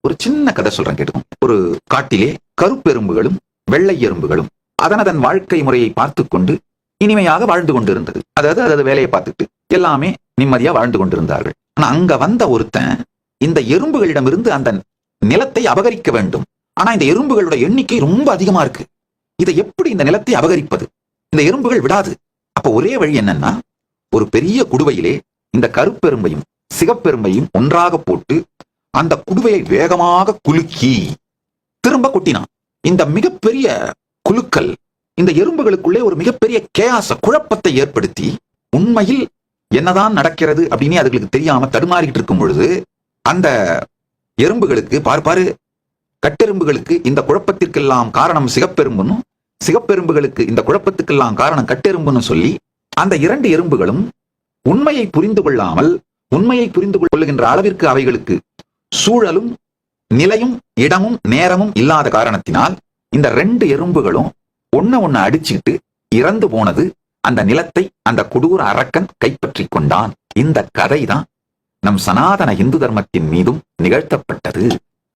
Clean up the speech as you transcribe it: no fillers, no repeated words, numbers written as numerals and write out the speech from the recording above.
ஒரு சின்ன கதை சொல்றேன் கேட்டுக்கும். ஒரு காட்டிலே கருப்பெரும்புகளும் வெள்ளை எறும்புகளும் அதனதன் வாழ்க்கை முறையை பார்த்து கொண்டு இனிமையாக வாழ்ந்து கொண்டிருந்தது. அதாவது வேலையை பார்த்துட்டு எல்லாமே நிம்மதியா வாழ்ந்து கொண்டிருந்தார்கள். ஆனா அங்க வந்த ஒருத்தன் இந்த எறும்புகளிடமிருந்து அந்த நிலத்தை அபகரிக்க வேண்டும். ஆனா இந்த எறும்புகளோட எண்ணிக்கை ரொம்ப அதிகமா இருக்கு. இதை எப்படி இந்த நிலத்தை அபகரிப்பது? இந்த எறும்புகள் விடாது. அப்ப ஒரே வழி என்னன்னா, ஒரு பெரிய குடுவையிலே இந்த கருப்பெரும்பையும் சிகப்பெரும்பையும் ஒன்றாக போட்டு அந்த குடுவையை வேகமாக குலுக்கி திரும்ப கொட்டினான். இந்த மிகப்பெரிய குலுக்கல் இந்த எறும்புகளுக்குள்ளே ஒரு மிகப்பெரிய கேயாச குழப்பத்தை ஏற்படுத்தி, உண்மையில் என்னதான் நடக்கிறது அப்படின்னு அதுகளுக்கு தெரியாம தடுமாறிட்டு இருக்கும் பொழுது அந்த எறும்புகளுக்கு பாரு கட்டெரும்புகளுக்கு இந்த குழப்பத்திற்கெல்லாம் காரணம் சிகப்பெரும்புன்னு, சிகப்பெரும்புகளுக்கு இந்த குழப்பத்துக்கெல்லாம் காரணம் கட்டெரும்புன்னு சொல்லி அந்த இரண்டு எறும்புகளும் உண்மையை புரிந்து கொள்ளாமல், உண்மையை புரிந்து கொள்ளுகின்ற அளவிற்கு அவைகளுக்கு சூழலும் நிலையும் இடமும் நேரமும் இல்லாத காரணத்தினால் இந்த ரெண்டு எறும்புகளும் ஒண்ணு அடிச்சுக்கிட்டு இறந்து போனது. அந்த நிலத்தை அந்த கொடூர அரக்கன் கைப்பற்றி கொண்டான். இந்த கதை தான் நம் சனாதன இந்து தர்மத்தின் மீதும் நிகழ்த்தப்பட்டது.